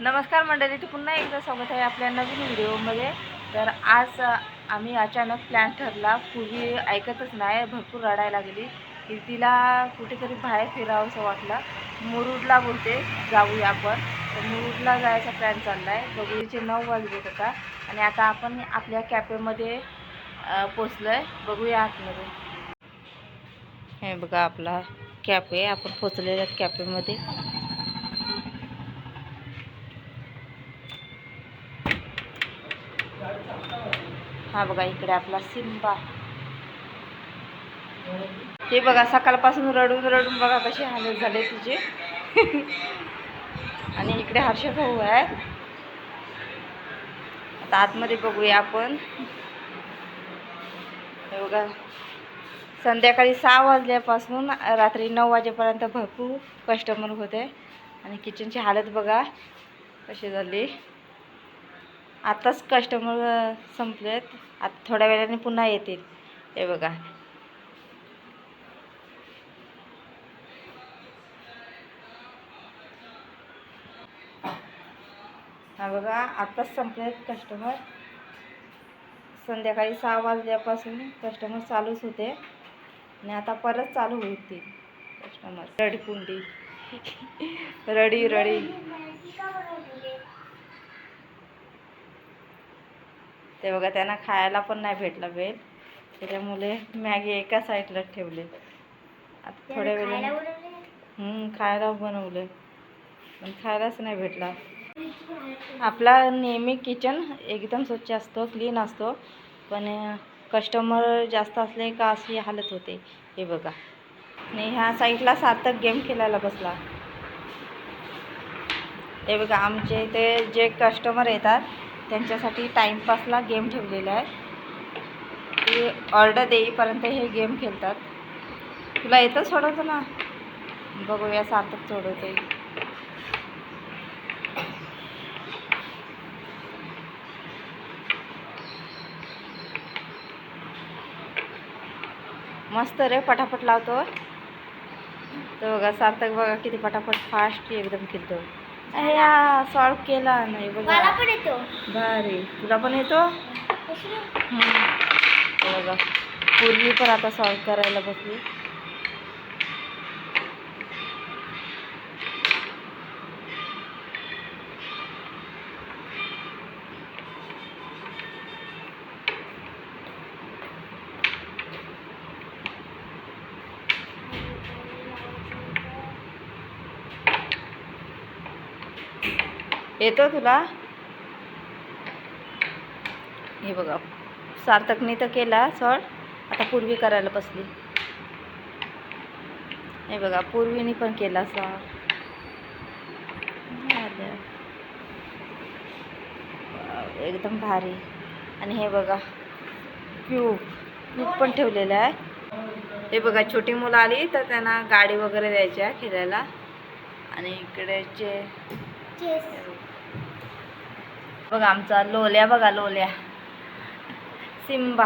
नमस्कार मंडळी, पुन्हा एकदा स्वागत आहे आपल्या नवीन व्हिडिओमध्ये. तर आज आम्ही अचानक प्लॅन ठरला. पूर्वी ऐकतच नाही, भरपूर रडायला लागली की तिला कुठेतरी बाहेर फिरावंसं वाटलं. मुरुडला बोलते जाऊया आपण. तर मुरुडला जायचा प्लॅन चालला आहे. बघूचे 9 वाजलेत आता आणि आता आपण आपल्या कॅफेमध्ये पोचलो आहे. बघूया आतमध्ये. हे बघा आपला कॅफे, आपण पोचलेल्या कॅफेमध्ये. हा बघा इकडे आपला सिम्बा. हे बघा सकाळपासून रडून रडून बघा कशी हालत झाले तुझे. आणि इकडे हर्षद भाऊ आहे. आता आतमध्ये बघूया आपण. हे बघा संध्याकाळी 6 वाजल्यापासून रात्री 9 वाजेपर्यंत भरपूर कस्टमर होते आणि किचनची हालत बघा कशी झाली. आताच कस्टमर संपलेत, आता थोड्या वेळाने पुन्हा येतील. हे बघा हा बघा आताच संपलेत कस्टमर. संध्याकाळी 6 वाजल्यापासून कस्टमर चालूच होते आणि आता परत चालू होतील कस्टमर. रडकुंडी ready ready. ते बघा त्यांना खायला पण नाही भेटला वेळ, त्याच्यामुळे मॅगी एका साईडला ठेवले. आता थोड्या वेळाने खायला बनवलं पण खायलाच नाही भेटला. आपला नेहमी किचन एकदम स्वच्छ असतो, क्लीन असतो, पण कस्टमर जास्त असले का अशी हालत होते. हे बघा आणि ह्या साईडला सार्थक गेम खेळायला बसला. हे बघा आमचे इथे जे कस्टमर येतात त्यांच्यासाठी टाईमपासला गेम ठेवलेला आहे. ते ऑर्डर देईपर्यंत हे गेम खेळतात. तुला येतं सोडवतं ना, बघूया सार्थक सोडवते. मस्त रे, पटापट लावतो. तर बघा सार्थक बघा किती पटापट फास्ट एकदम खेळतो. अय्या सॉल्व केला नाही बघा. मला पण येतो भारी. तुला पण येतो. बघा पूर्वी पण आता सॉल्व करायला बसली. येतो तुला. हे बघा सार्थकने तर केला सॉल्व, आता पूर्वी करायला बसली. हे बघा पूर्वीने पण केला सॉल्व. एकदम भारी. आणि हे बघा क्यूब पण ठेवलेलं आहे. हे बघा छोटी मुलं आली तर त्यांना गाडी वगैरे द्यायची आहे खेळायला. आणि इकडेचे बघा आमचा लोल्या, बघा लोल्या सिम्बा.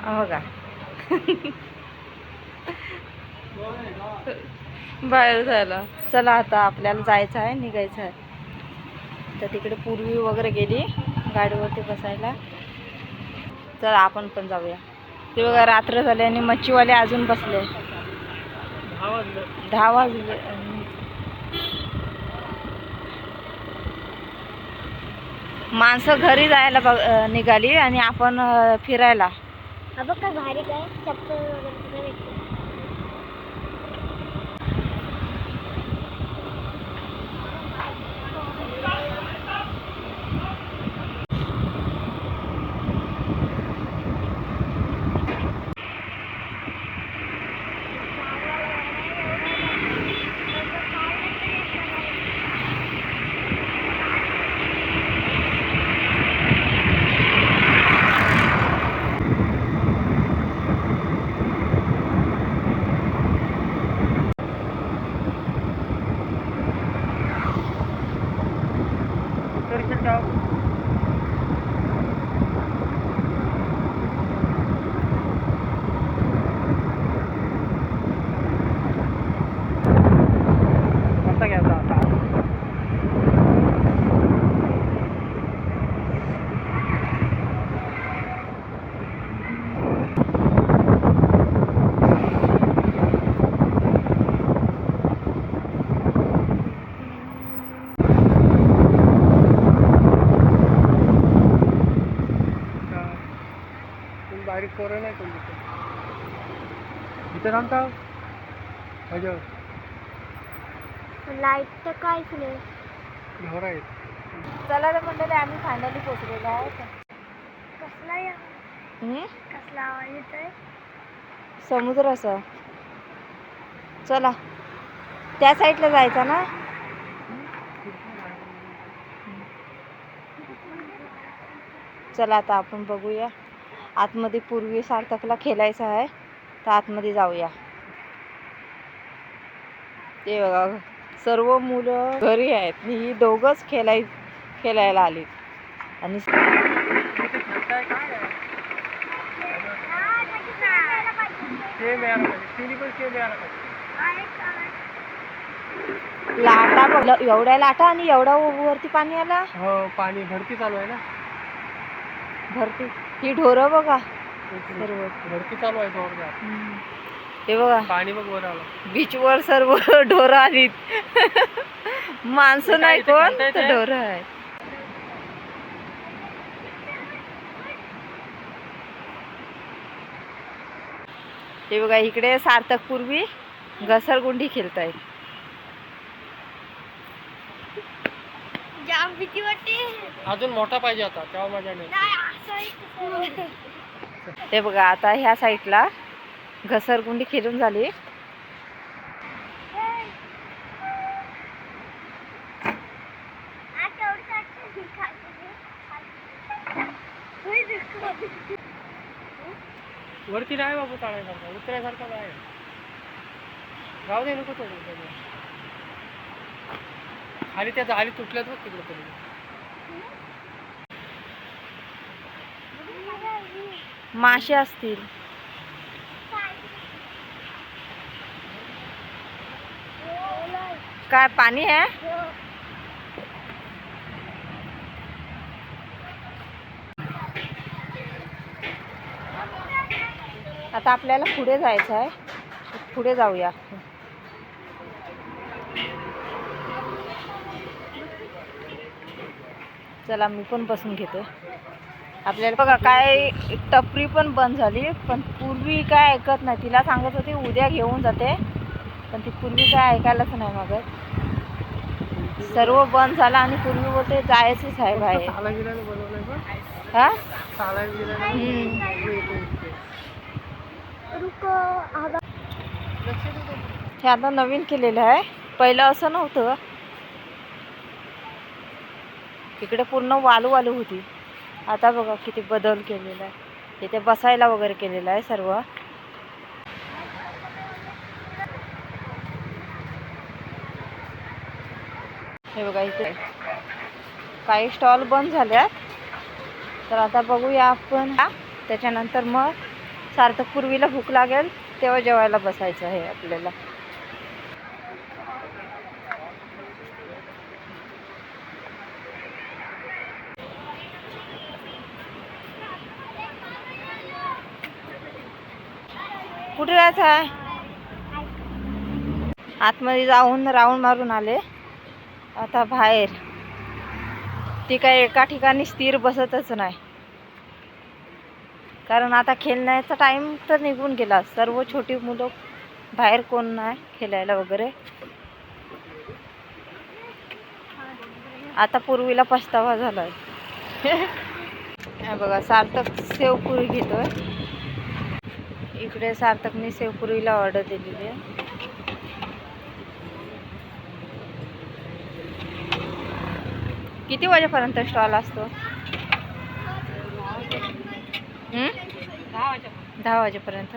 बघा बाहेर जायला. चला आता आपल्याला जायचं आहे, निघायचं आहे. तर तिकडे पूर्वी वगैरे गेली गाडीवरती बसायला. चला आपण पण जाऊया. ते बघा रात्र झाले आणि मच्छीवाले अजून बसले. 10 वाजले. माणसं घरी जायला निघाली आणि आपण फिरायला. काय भारी काय चप्पल वगैरे. बारीक पोरं नाही कोण इथं थांबता माझ्यावर लाईट तर काहीच नाही. घर आहेत. चला तर मंडळी, आम्ही फायनली पोचलेलो आहोत. कसला कसला आवाज येतोय? समुद्र असं. चला त्या साईडला जायचं ना. चला आता आपण बघूया आतमध्ये. पूर्वी सार्थकला खेळायचं आहे तर आतमध्ये जाऊया. ते बघा सर्व मुलं घरी आहेत, ही दोघंच खेळायला आली. आणि लाटा बघ, एवढ्या लाटा आणि एवढा वरती पाणी आला. हो, पाणी भरती चालू आहे ना. भरती ही ढोरं बघा सर्व भरती चालू आहे जोरदार. हे बघा पाणी बघ वर आलं. बीचवर सर्व ढोरं आलीत. माणसं नाही कोण तर ढोरं आहेत. हे बघा इकडे सार्थक पूर्वी घसरगुंडी खेळतायत. जाम भीती वाटते. अजून मोठा पाहिजे आता, तेव्हा मजा नाही. हे बघा आता ह्या साईडला घसरगुंडी खेळून झाली. वरती नाही बाबू, चालायसारखं उतरायसारखं नाही. राहू दे, नको थोडं खाली. त्या जाळी तुटल्यात बघ तिकडे तरी. मासे असतील. काय पाणी आहे? आता आपल्याला पुढे जायचं आहे, पुढे जाऊया. चला मी पण बसून घेते. आपल्याला बघा काय टपरी पण बंद झाली, पण पूर्वी काय ऐकत नाही. तिला सांगत होती उद्या घेऊन जाते, पण ती पूर्वी काय ऐकायलाच नाही मागत. सर्व बंद झालं आणि पूर्वी बोलते जायचंच आहे बाहेर. हा हे आता नवीन केलेलं आहे, पहिलं असं नव्हतं. इकडे पूर्ण वालू वालू होती. आता बघा किती बदल केलेला आहे. इथे बसायला वगैरे केलेलं आहे सर्व. हे बघा इथे काही स्टॉल बंद झाल्यात, तर आता बघूया आपण. त्याच्यानंतर मग सार्थक पूर्वीला भूक लागेल तेव्हा जेवायला बसायचं आहे आपल्याला. कुठे जायचं आहे? आतमध्ये जाऊन राऊंड मारून आले. आता बाहेर ती काय एका ठिकाणी स्थिर बसतच नाही, कारण आता खेळण्याचा टाइम तर निघून गेला. सर्व छोटी मुलं बाहेर कोण नाही खेळायला वगैरे. आता पूर्वीला पछतावा झालाय. बघा सार्थक शेवपुरी घेतोय. इकडे सार्थकने शेवपुरीला ऑर्डर दिलेली आहे. किती वाजेपर्यंत स्टॉल असतो? 10 वाजेपर्यंत.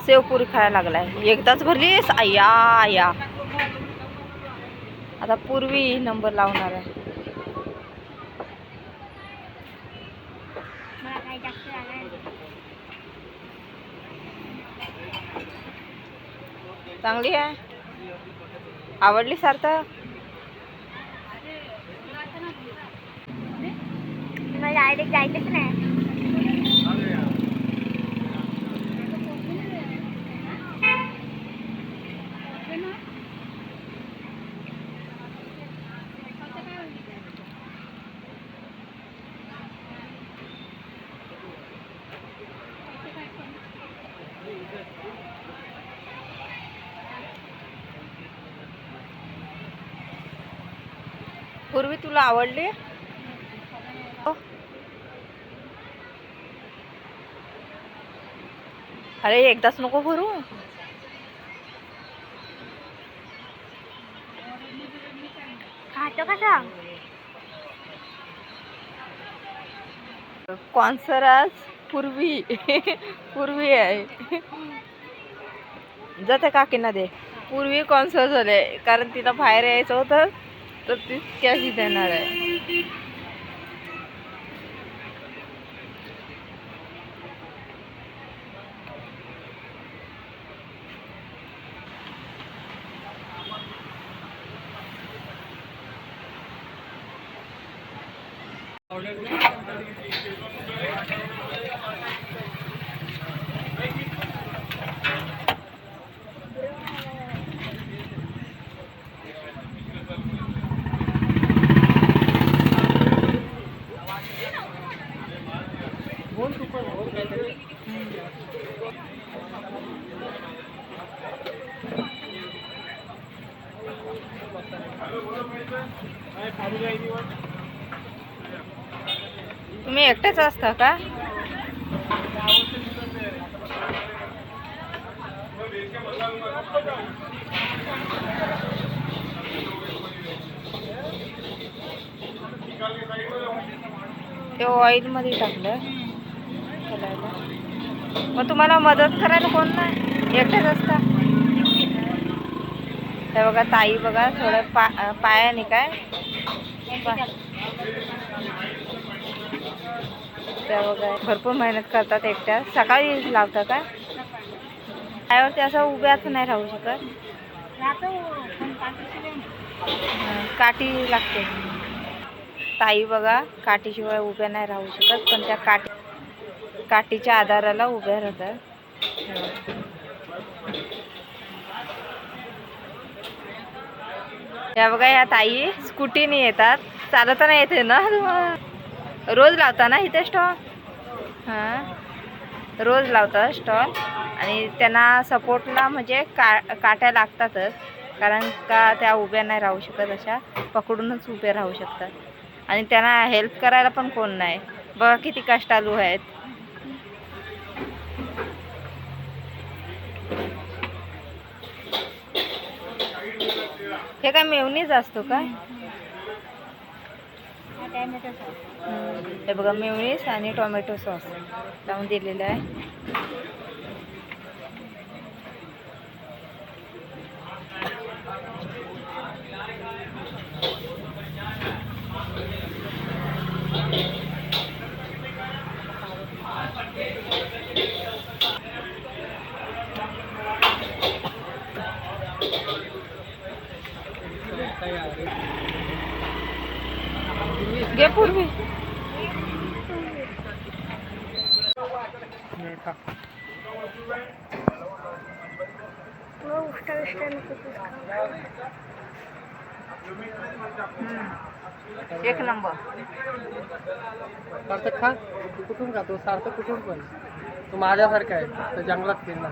शेवपुरी खायला लागलाय. एकदाच भरलीस आया आया. आता पूर्वी नंबर लावणार आहे. चांगली आहे. आवडली सार्थक? मला डायरेक्ट जायचंच नाही. पूर्वी तुला आवडली? अरे एकदाच नको भरू. खातो कसा? कॉन्सरास पूर्वी पूर्वी आहे. जाते काकींना दे. पूर्वी कॉन्सर झाले कारण तिला बाहेर यायचं होतं तर ती कॅश देणार आहे. तुम्ही एकटेच असता का? ते ऑइल मध्ये टाकलं घालायला. मग तुम्हाला मदत करायला कोण नाही? एकटेच असता? हे बघा ताई बघा थोडं पायाने काय त्या बघा भरपूर मेहनत करतात एकट्या. सकाळी लावता का? पायावरती असं उभ्याच नाही राहू शकत. काठी लागते. ताई बघा काठीशिवाय उभ्या नाही राहू शकत पण त्या काठीच्या आधाराला उभ्या राहतात. या बघा या ताई स्कूटीने येतात. चालताना येते ना? रोज लावता ना इथे स्टॉल? हां रोज लावतात स्टॉल. आणि त्यांना सपोर्टला म्हणजे काट्या लागतातच कारण का त्या उभ्या नाही राहू शकत. अशा पकडूनच उभे राहू शकतात. आणि त्यांना हेल्प करायला पण कोण नाही. बघा किती कष्टालू आहेत. हे काय मेवनीच असतो काय? हे बघा मेवनीस आणि टोमॅटो सॉस लावून दिलेलं आहे. घे पूर्वी. एक नंबर. सार्थक खा. तू कुठून खातो? सार्थक कुठून पण तू माझ्यासारखा आहे तर जंगलात फिरला.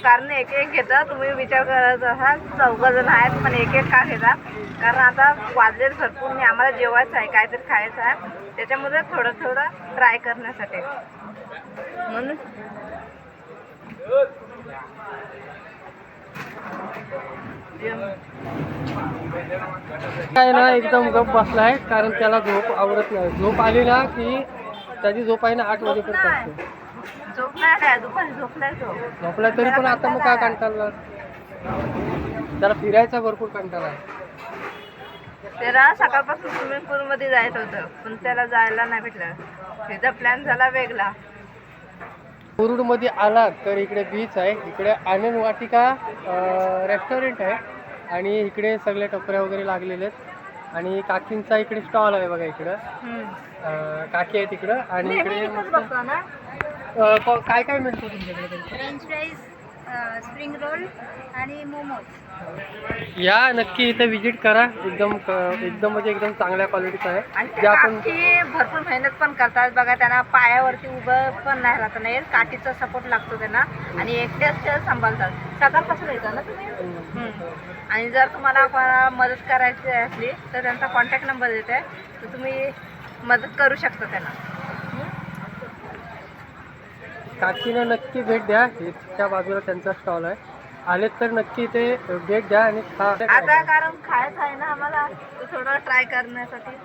कारण एक एक घेता. तुम्ही विचार करत आहात 14 जण आहेत पण एक एक का घेता? कारण आता वाजलेत भरपूर. मी आम्हाला जेवायचं आहे काहीतरी खायचं आहे त्याच्यामुळे थोडं थोडं ट्राय करण्यासाठी म्हणून. काय ना एकदम गप बसलाय कारण त्याला झोप आवडत नाही. झोप आली ना की त्याची झोप आहे ना 8 वाजेपर्यंत असते. झोप नाही काय दुपारी झोपलाय तो. झोपला तरी पण आता मग काय कंटाळला. त्याला फिरायचा भरपूर कंटाळा आहे. त्याला सकाळपासून स्विमिंग पूलमध्ये जायचं होतं पण त्याला जायला नाही भेटलं. त्याचा प्लॅन झाला वेगळा. मुरुडमध्ये आला तर इकडे बीच आहे, इकडे आनंद वाटिका रेस्टॉरंट आहे आणि इकडे सगळे टपऱ्या वगैरे लागलेले आहेत आणि काकींचा इकडे स्टॉल आहे बघा इकडं. काकी आहे तिकडं आणि इकडे बघतो ना काय काय मिळतं तुमच्याकडे? फ्रेंच फ्राईज, स्प्रिंग रोल आणि मोमोज. या नक्की इथे विजिट करा. एकदम म्हणजे एकदम चांगल्या क्वालिटीचं आहे. आणि जे आपण भरपूर मेहनत पण करतात बघा. त्यांना पायावरती उभं पण नाही राहत नाही, काठीचा सपोर्ट लागतो त्यांना आणि एकट्याच ते सांभाळतात. सकाळपासून येतात ना तुम्ही. आणि जर तुम्हाला मदत करायची असली तर त्यांचा कॉन्टॅक्ट नंबर देते, तर तुम्ही मदत करू शकता त्यांना. काकींना नक्की भेट द्या. त्या बाजूला त्यांचा स्टॉल आहे. आलेत तर नक्की इथे भेट द्या आणि खा. आता कारण खायचं आहे ना आम्हाला, तर थोडं ट्राय करण्यासाठी.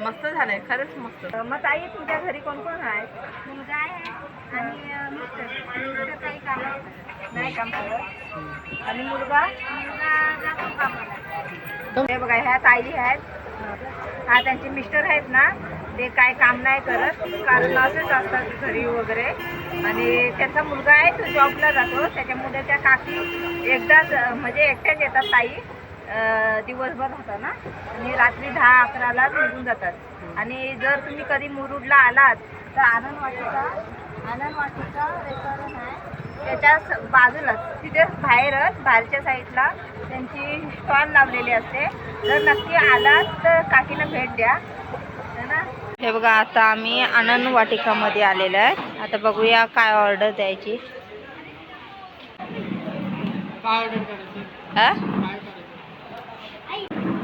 मस्त झालंय खरंच मस्त. मग ताई तुमच्या घरी कोण कोण आहे? मुलगा आहे आणि मिस्टर काही काम नाही काम करत. आणि मुलगा जातो कामाला. हे बघा ह्या ताई आहेत. हा त्यांचे मिस्टर आहेत ना, ते काय काम नाही करत कारण असेच असतात घरी वगैरे. आणि त्यांचा मुलगा आहे तो जॉबला जातो, त्याच्यामुळे त्या काकी एकदाच म्हणजे एकट्याच येतात ताई. दिवसभर राहतात ना आणि रात्री 10-11ला निघून जातात. आणि जर तुम्ही कधी मुरुडला आलात तर आनंद वाटिका रेस्टॉरंट आहे त्याच्या बाजूलाच, तिथे बाहेरच्या साईडला त्यांची स्टॉल लावलेली असते. जर नक्की आलात तर काकीला भेट द्या ना. हे बघा आता आम्ही आनंद वाटिकामध्ये आलेलो आहे. आता बघूया काय ऑर्डर द्यायची. काय ऑर्डर करायची?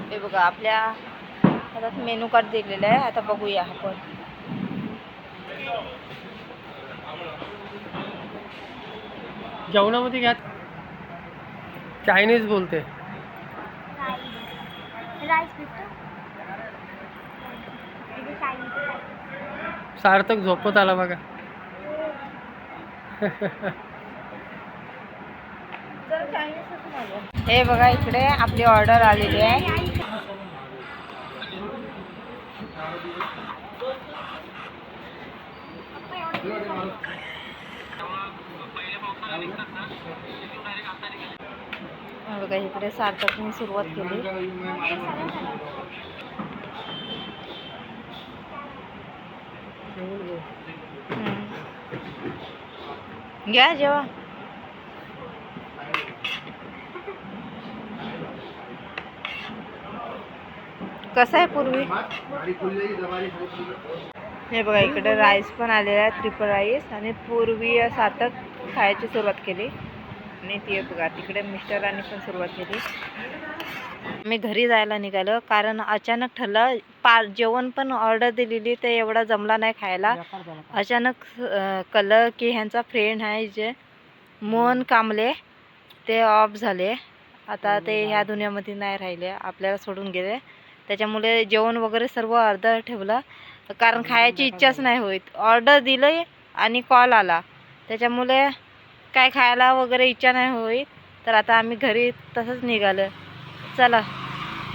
हे बघा आपल्या हातात मेनू कार्ड दिलेलं आहे. आता बघूया आपण. जेवणामध्ये घ्या. चायनीज बोलते. राईस भेटतो. सार्थक झोपत आला बघा. हे बघा इकडे आपली ऑर्डर आलेली आहे. बघा इकडे सार्थकने सुरुवात केली. घ्या जेव्हा. कसं आहे पूर्वी. हे बघा इकडे राईस पण आलेला आहे, ट्रिपल राईस. आणि पूर्वी सार्थक खायची सुरुवात केली आणि ते बघा तिकडे मिस्टरांनी पण सुरुवात केली. मी घरी जायला निघालो कारण अचानक ठरलं. जेवण पण ऑर्डर दिलेली ते एवढा जमला नाही खायला. अचानक कळलं की ह्यांचा फ्रेंड आहे जे मोहन कांबळे, ते ऑफ झाले. आता ते ह्या दुनियामध्ये नाही राहिले, आपल्याला सोडून गेले. त्याच्यामुळे जेवण वगैरे सर्व अर्ध ठेवलं कारण खायची इच्छाच नाही होत. ऑर्डर दिलं आणि कॉल आला, त्याच्यामुळे काय खायला वगैरे इच्छा नाही होत. तर आता आम्ही घरी तसंच निघालं. चला.